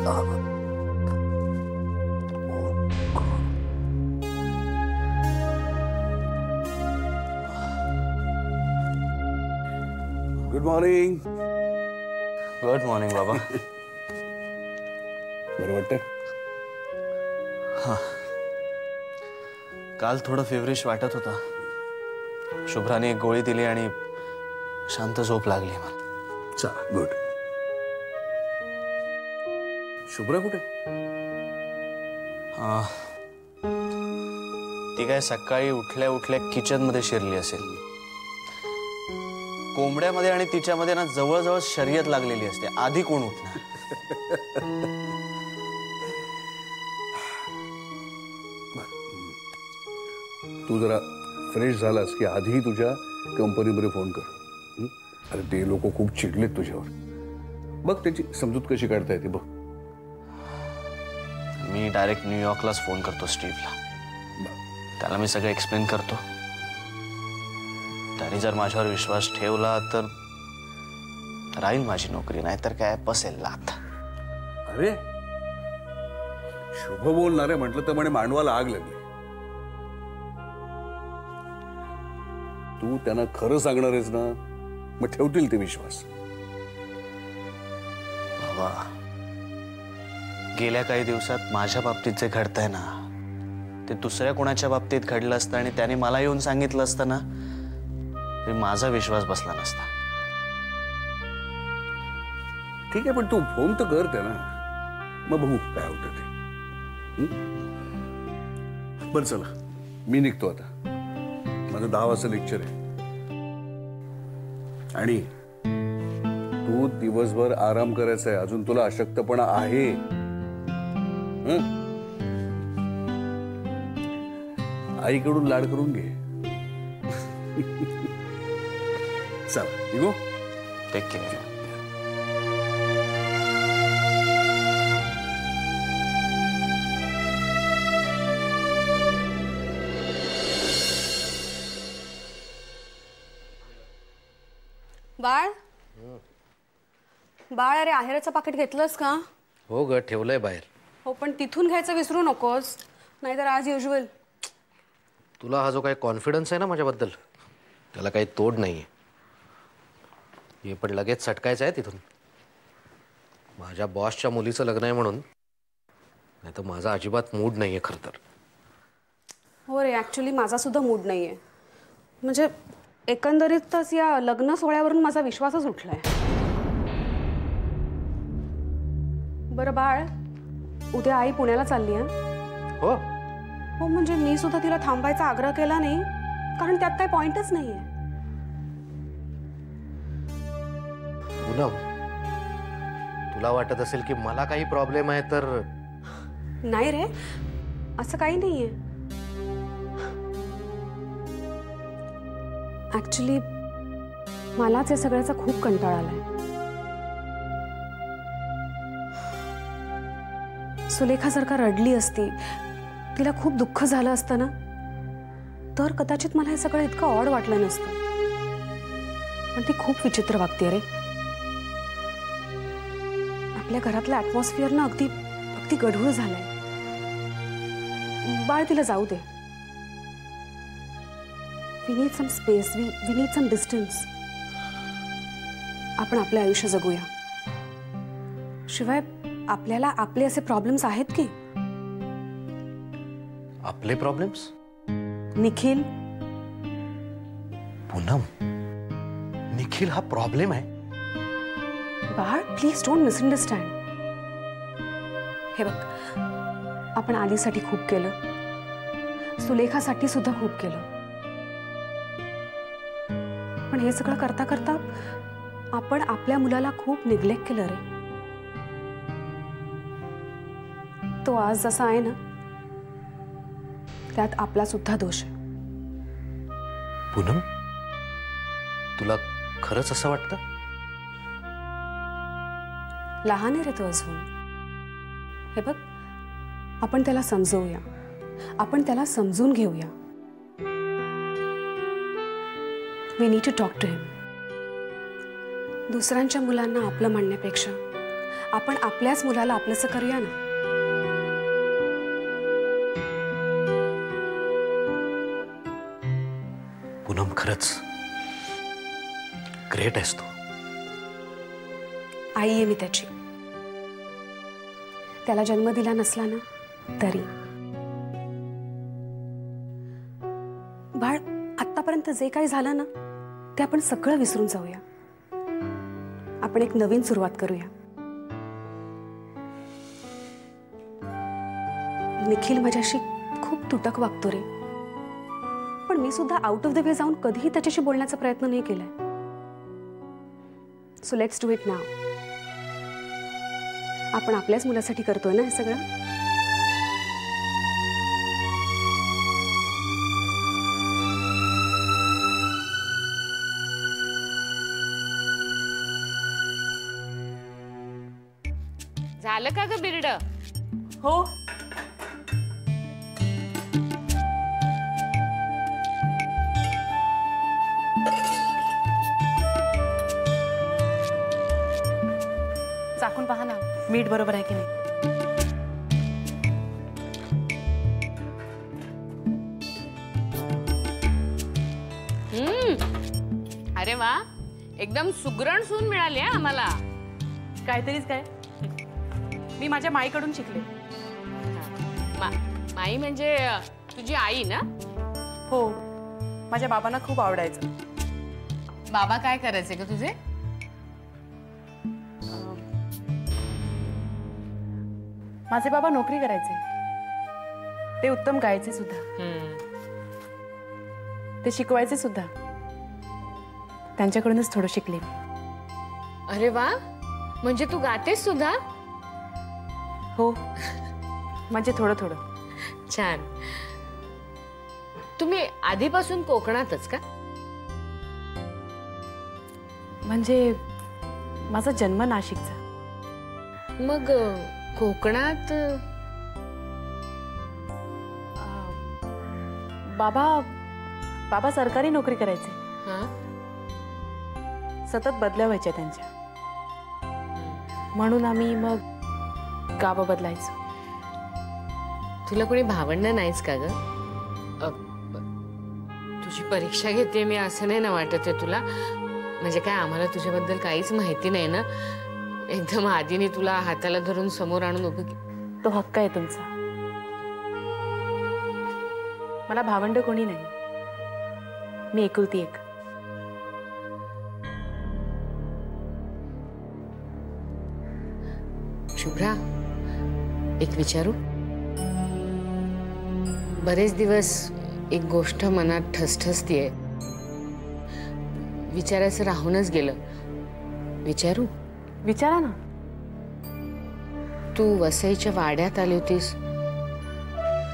Good morning. Good morning बाबा. बरं वाटतं? हां, काल थोडं फेवरिश वाटत होता. शुभ्राने एक गोळी दिली आणि शांत झोप लागली मला. चला, गुड. शुभ्रा कुठे? ती काय सकाळी उठल्या उठल्या किचन मध्ये शिरली असेल. कोंबड्यामध्ये आणि तिच्यामध्ये ना जवळजवळ शर्यत लागलेली असते, आधी कोण उठणार. तू जरा फ्रेश झालास की आधी तुझ्या कंपनीमध्ये फोन कर. अरे ते लोक खूप चिडलेत तुझ्यावर. बघ त्याची समजूत कशी काढता येते बघ. मी डायरेक्ट न्यूयॉर्कलाच फोन करतो स्टीव्हला. त्याला मी सगळं एक्सप्लेन करतो. त्याने जर माझ्यावर विश्वास ठेवला तर राहील माझी नोकरी, नाहीतर काय बसेल लाथ. अरे शुभ बोलणारे म्हटलं तर म्हणे मांडवाला आग लागली. तू त्यांना खरं सांगणार आहेस ना, मग ठेवतील ते विश्वास. बाबा, गेल्या काही दिवसात माझ्या बाबतीत जे घडतंय ना, ते दुसऱ्या कोणाच्या बाबतीत घडलं असतं आणि त्याने मला येऊन सांगितलं असतं ना, तरी माझा विश्वास बसला नसता. ठीक आहे, पण तू फोन तर कर त्यांना, मग बघू काय होतं ते. बरं चला, मी निघतो आता. माझं 10 वाजता लेक्चर आहे. आणि तू दिवसभर आराम करायचा आहे. अजून तुला अशक्तपणा आहे. आईकडून लाड करून घे. चल निघू. Take care. बाळ बाळ, अरे आहेराचं पाकिट घेतलंस का? हो ग, ठेवलंय बाहेर. हो, पण तिथून घ्यायचं विसरू नकोस, नाहीतर आज युजुअल. तुला हा जो काही कॉन्फिडन्स आहे ना माझ्याबद्दल, त्याला काही तोड नाहीये. हे पण लगेच सटकायचं आहे तिथून. माझ्या बॉसच्या मुलीचं लग्न आहे म्हणून, नाही तर माझा अजिबात मूड नाहीये खरं तर. हो रे, ॲक्च्युली माझा सुद्धा मूड नाहीये. म्हणजे एकंदरीतच या लग्न सोहळ्यावरून माझा विश्वासच उठलाय. बरं बाळ, उद्या आई पुण्याला चालली आहे. हो हो, म्हणजे मी सुद्धा तिला थांबायचा आग्रह केला नाही, कारण त्यात काही पॉइंटच नाहीये. पूनम, तुला वाटत असेल की मला काही प्रॉब्लेम आहे तर. नाही रे, असं काही नाहीये. ऍक्च्युली मलाच या सगळ्याचा खूप कंटाळा आलाय. सुलेखा जर का रडली असती, तिला खूप दुःख झालं असतं ना, तर कदाचित मला हे सगळं इतकं ऑड वाटलं नसतं. पण ती खूप विचित्र वागते रे. आपल्या घरातलं ॲटमॉस्फिअर ना अगदी अगदी गढूळ झालंय. बाळ, तिला जाऊ दे. We need some space. We need some distance. आपण आपले आयुष्य जगूया. शिवाय आपल्याला आपले असे प्रॉब्लेम्स आहेत की. आपले प्रॉब्लेम्स? निखिल. पूनम, निखिल हा प्रॉब्लेम आहे? बाळ, प्लीज डोंट मिसअंडरस्टँड. हे बघ, आपण आलीसाठी खूप केलं, सुलेखासाठी सुद्धा खूप केलं. पण हे सगळं करता करता आपण आपल्या मुलाला खूप निग्लेक्ट केलं रे. तो आज जसा आहे ना, त्यात आपला सुद्धा दोष आहे. पूनम, तुला खरंच असं वाटतं? लहान आहे रे तो अजून. हे बघ, आपण त्याला समजवूया, आपण त्याला समजून घेऊया. We need to talk to him. दुसऱ्यांच्या मुलांना आपलं म्हणण्यापेक्षा आपण आपल्याच मुलाला आपलंसं करूया ना. पूनम, खरंच ग्रेट आहेस तू. आई आहे मी त्याची. त्याला जन्म दिला नसला ना तरी. बाळ, आतापर्यंत जे काही झालं ना ते आपण सगळं विसरून जाऊया. आपण एक नवीन सुरुवात करूया. निखिल माझ्याशी खूप तुटक वागतो रे, पण मी सुद्धा आउट ऑफ द वे जाऊन कधीही त्याच्याशी बोलण्याचा प्रयत्न नाही केलाय. So let's do it now. आपण आपल्याच मुलासाठी करतोय ना हे सगळं. झालं का ग बिरड? हो. चाकून पहा ना, मीठ बरोबर आहे की नाही. अरे वा, एकदम सुगरण सून मिळाली आहे आम्हाला. काहीतरीच काय, मी माझ्या माईकडून शिकले. माई म्हणजे तुझी आई ना? हो, माझ्या बाबांना खूप आवडायचं. बाबा काय करायचे का तुझे? माझे बाबा नोकरी करायचे. ते उत्तम गायचे सुद्धा. ते शिकवायचे सुद्धा. त्यांच्याकडूनच थोडं शिकले मी. अरे वा, म्हणजे तू गातेस सुद्धा? हो, म्हणजे थोडं थोडं. छान. तुम्ही आधीपासून कोकणातच का? म्हणजे माझा जन्म नाशिकचा. मग कोकणात बाबा सरकारी नोकरी करायचे. सतत बदल्या व्हायच्या त्यांच्या. म्हणून आम्ही मग गाव बदलायचो. तुला कोणी भावंड नाहीच का ग? तुझी परीक्षा घेते मी असं नाही ना वाटत आहे तुला? म्हणजे काय आम्हाला तुझ्याबद्दल काहीच माहिती नाही ना. एकदम आधीने तुला हाताला धरून समोर आणून उभं. तो हक्क आहे तुमचा. मला भावंड कोणी नाही. मी एकुलती एक. शुभ्रा, एक विचारू? बरेच दिवस एक गोष्ट मनात ठसठसतीये. विचारायचं राहूनच गेलं. विचारू? विचारा ना. तू वसईच्या वाड्यात आली होतीस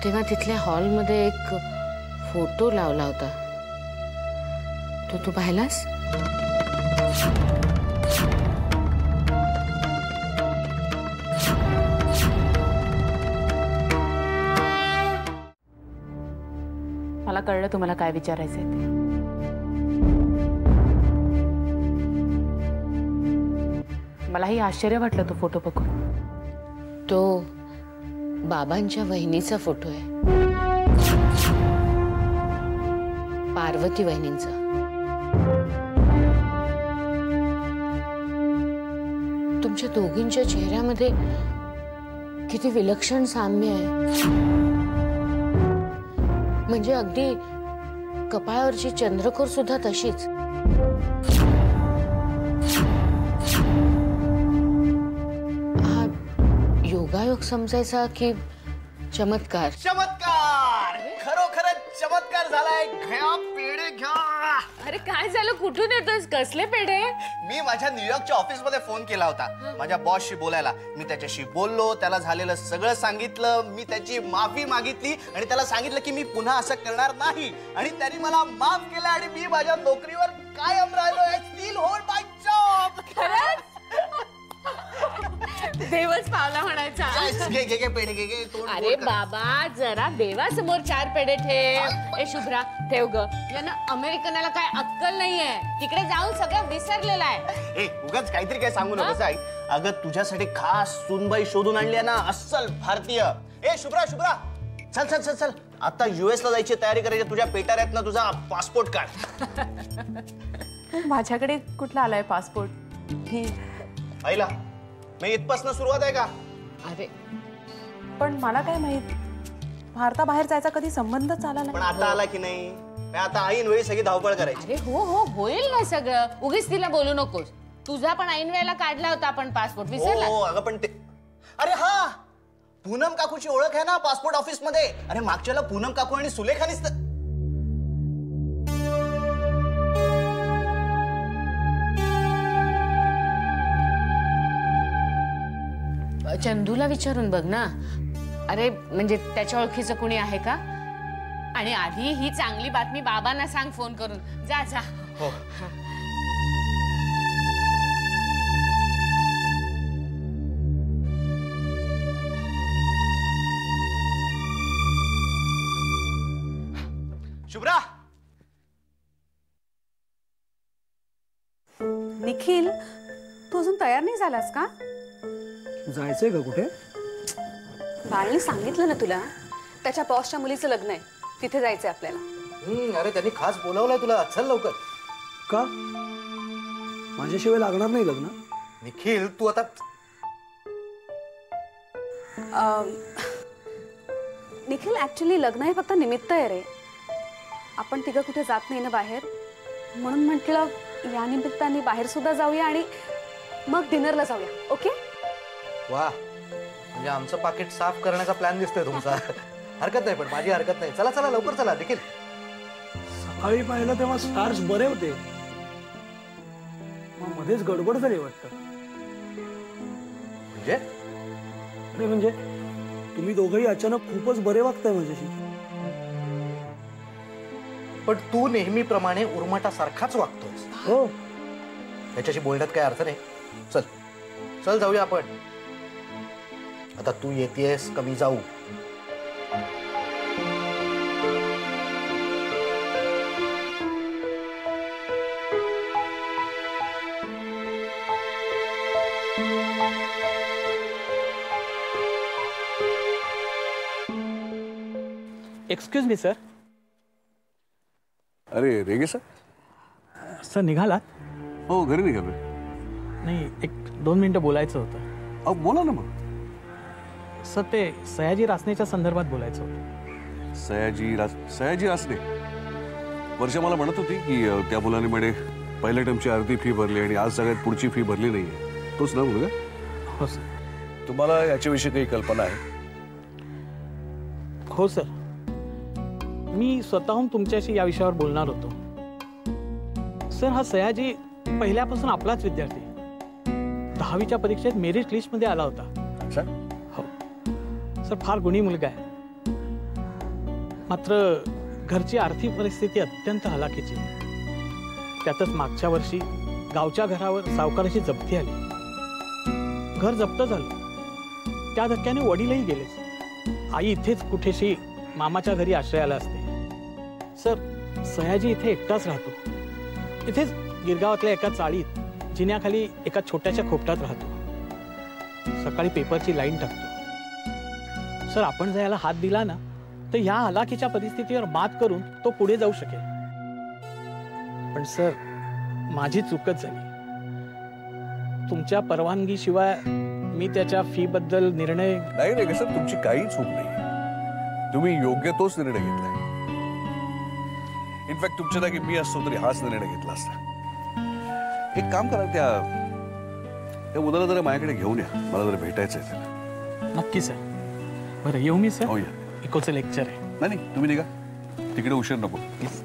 तेव्हा तिथल्या हॉलमध्ये एक फोटो लावला होता. तो तू पाहिलास? मला कळलं तुम्हाला काय विचारायचंय ते. मलाही आश्चर्य वाटलं तो फोटो बघून. तो बाबांच्या वहिनीचा फोटो आहे. पार्वती वहिनींचा. तुमच्या दोघींच्या चेहऱ्यामध्ये किती विलक्षण साम्य आहे. म्हणजे अगदी कपाळावरची चंद्रकोर सुद्धा तशीच. हा योगायोग समजायचा की चमत्कार? चमत्कार, खरोखरच चमत्कार झालाय. घ्या पेढे घ्या. अरे काय झालं? कुठून येतोस? कसले पेढे? मी माझ्या न्यूयॉर्कच्या ऑफिसमध्ये फोन केला होता माझ्या बॉसशी बोलायला. मी त्याच्याशी बोललो, त्याला झालेलं सगळं सांगितलं. मी त्याची माफी मागितली आणि त्याला सांगितलं की मी पुन्हा असं करणार नाही. आणि त्यांनी मला माफ केलं आणि मी माझ्या नोकरीवर कायम राहिलोय. स्टील होल्ड माय जॉब. खरंच? देवच पावला म्हणायचा. घे घे घे पेढे घे घे. अरे बाबा, जरा देवासमोर 4 पेढे ठेव. ए शुभ्रा, ठेव ग. यानं अमेरिकनाला काय अक्कल नाहीये. तिकडे जाऊन सगळं विसरलेलं आहे. ए, उगाच काहीतरी काय सांगू नकोस. अगं तुझ्यासाठी खास सुनबाई शोधून आणली आहे ना, अस्सल भारतीय. ए शुभ्रा शुभ्रा, चल चल चल चल, आता US ला जायची तयारी करायची. तुझ्या पेटाऱ्यात ना तुझा पासपोर्ट काढ. माझ्याकडे कुठला आलाय पासपोर्ट? ही आईला मी इथपासून सुरुवात आहे का? अरे पण मला काय माहित, भारताबाहेर जायचा कधी संबंधच आला पण नाही. आता आला की नाही? आता ऐन वेळी सगळी धावपळ करायची. अरे हो हो, होईल ना सगळं. उगीच तिला बोलू नकोस. तुझा पण ऐन वेळेला काढला होता आपण पासपोर्ट, विसरला? हो अगं पण ते, अरे हा पूनम काकूची ओळख आहे ना पासपोर्ट ऑफिस मध्ये. अरे मागच्याला पूनम काकू आणि सुलेखानीच तर. चंदूला विचारून बघ ना. अरे म्हणजे त्याच्या ओळखीचं कुणी आहे का? आणि आधी ही चांगली बातमी बाबांना सांग फोन करून. जा जा. हो. शुभ्रा, निखिल, तू अजून तयार नाही झालास का? जायचंय का कुठे? बाळने सांगितलं ना तुला, त्याच्या बॉसच्या मुलीचं लग्न आहे, तिथे जायचंय आपल्याला. अरे त्यांनी खास बोलावलंय तुला, चल लवकर. का? माझ्याशिवाय लागणार नाही लग्न? निखिल तू आता निखिल, ऍक्च्युली लग्न हे फक्त निमित्त आहे रे. आपण तिघं कुठे जात नाही ना बाहेर, म्हणून म्हटलं या निमित्ताने बाहेर सुद्धा जाऊया आणि मग डिनरला जाऊया. ओके? वा, म्हणजे आमचं पाकिट साफ करण्याचा प्लॅन दिसतोय तुमचा. हरकत नाही, पण माझी हरकत नाही. चला चला लवकर चला. निखिल, सकाळी पाहिलं तेव्हा स्टार्स बरे होते, मग मध्येच गडबड झाली वाटतं. म्हणजे अरे म्हणजे तुम्ही दोघंही अचानक खूपच बरे वागताय माझ्याशी. पण तू नेहमीप्रमाणे उर्मटासारखाच वागतोस. हो, त्याच्याशी बोलण्यात काय अर्थ नाही. चल चल जाऊया आपण. आता तू येतेस कमी जाऊ. Excuse me sir. अरे रेगे सर. सर निघालात? हो घरी निघालोय. नाही, 1-2 मिनिटं बोलायचं होतं. अहो बोला ना मग. सर ते सयाजी रासनेच्या संदर्भात बोलायचं होतं. सयाजी रासने. वर्षा मला म्हणत होती की त्या मुलाने पहिल्या टर्मची अर्धी फी भरली आणि आज सगळ्यात पुढची फी भरली नाहीये. तोच ना मुलगा? हो सर. तुम्हाला याच्याविषयी काही कल्पना आहे? हो सर, मी स्वतःहून तुमच्याशी या विषयावर बोलणार होतो. सर, हा सयाजी पहिल्यापासून आपलाच विद्यार्थी. 10वीच्या परीक्षेत मेरिट लिस्ट मध्ये आला होता. अच्छा. हो सर, फार गुणी मुलगा आहे. मात्र घरची आर्थिक परिस्थिती अत्यंत हलाखीची. त्यातच मागच्या वर्षी गावच्या घरावर सावकाराची जप्ती आली. घर जप्त झालं. त्या धक्क्याने वडीलही गेलेच. आई इथेच कुठेशी मामाच्या घरी आश्रयाला असते. सर, सयाजी इथे एकटाच राहतो. इथेच गिरगावातल्या एका चाळीत जिन्याखाली एका छोट्याशा खोपटात राहतो. सकाळी पेपरची लाईन टाकतो. सर, आपण जर याला हात दिला ना तर ह्या हलाखीच्या परिस्थितीवर मात करून तो पुढे जाऊ शकेल. पण सर, माझी चूकच झाली. तुमच्या परवानगीशिवाय मी त्याच्या फी बद्दल निर्णय. नाही रे सर, तुमची काही चूक नाही. तुम्ही योग्य तोच निर्णय घेतलाय. इनफॅक्ट तुमच्या जागी मी असतो तरी हाच निर्णय घेतला असता. एक काम करा, त्या मुलाला जरा माझ्याकडे घेऊन या. मला जरा भेटायचं आहे त्याला. नक्की सर. बरं, येऊ मी सर? हो या. इकोचं लेक्चर आहे. नाही तुम्ही निघा, तिकडे उशीर नको प्लीज.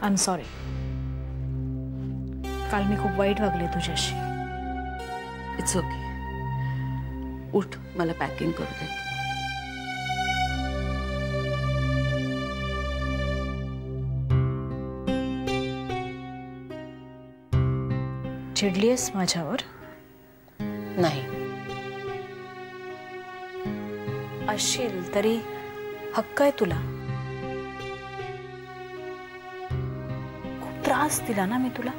I am sorry. काल मी खूप वाईट वागले तुझ्याशी. It's okay. उठ, मला पॅकिंग करू दे. चिडलीयस माझ्यावर? नाही. असशील तरी हक्क आहे तुला. खूप त्रास दिला ना मी तुला,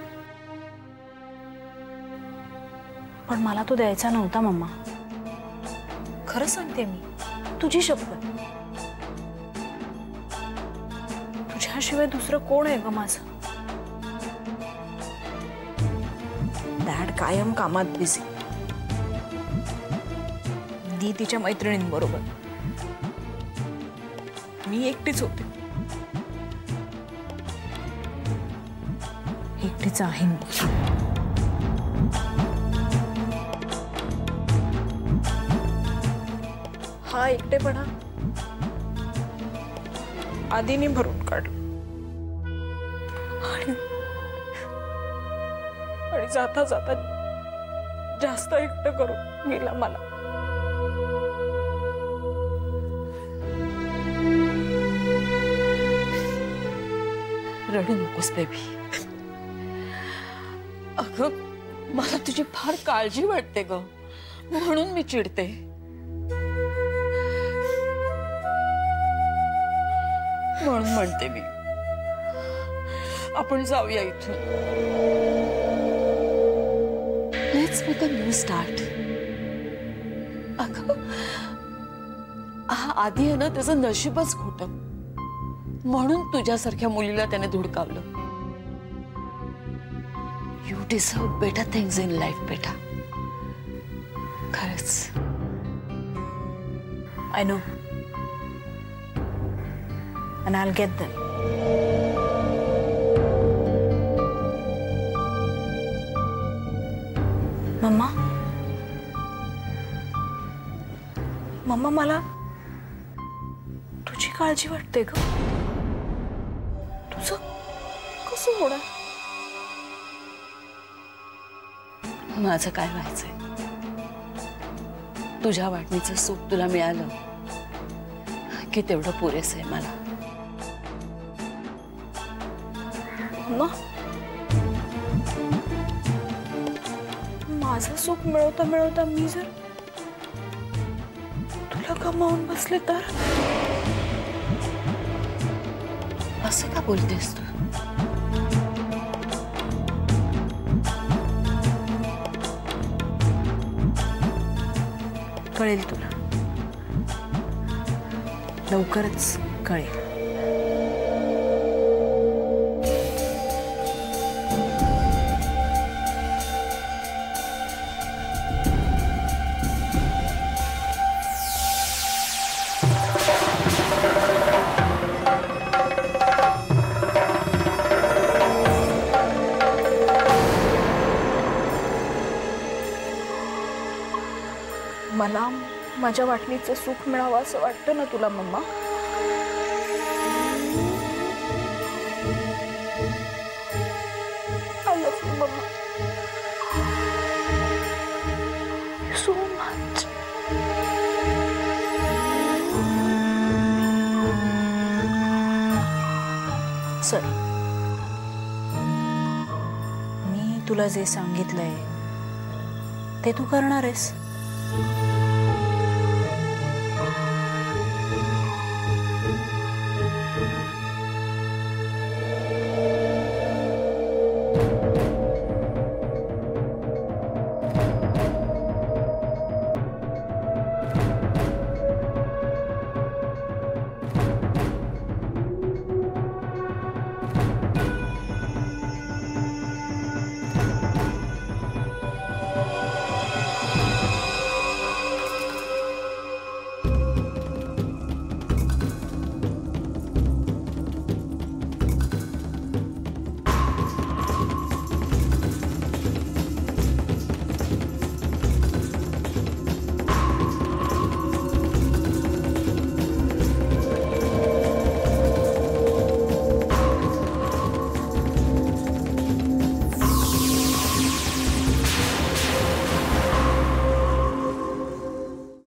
पण मला तो द्यायचा नव्हता मम्मा. खरं सांगते मी, तुझी शपथ. तुझ्याशिवाय दुसरं कोण आहे ग माझं? डॅड कायम कामात बिझी. दी तिच्या मैत्रिणींबरोबर. मी एकटीच होते. एकटीच आहे मी. हा एकटेपणा आधीने भरून काढ आणि जाता जाता जास्त एकटं करून गेला मला. रडू नकोस बेबी. अगं, मला तुझी फार काळजी वाटते ग, म्हणून मी चिडते. म्हणून म्हणते मी, आपण जाऊया इथून. Let's make a new start. अगं, हा आधी आहे ना, त्याचं नशीबच खोटं, म्हणून तुझ्यासारख्या मुलीला त्याने धुडकावलं. You deserve better things in life बेटा. खरंच. I know, and I'll get them. मम्मा, मम्मा मला तुझी काळजी वाटते ग. तुझं कसं होणार? माझं काय व्हायचंय? तुझ्या वाटणीचं सुख तुला मिळालं की तेवढं पुरेसं आहे मला. मम्मा, माझं सुख मिळवता मिळवता मी जर तुला गमावून बसले तर? असं का बोलतेस तू? कळेल तुला, लवकरच कळेल. मला माझ्या वाटणीचं सुख मिळावं असं वाटतं ना तुला mamma? I love you, mamma. So much. चल, मी तुला जे सांगितलंय ते तू करणार आहेस.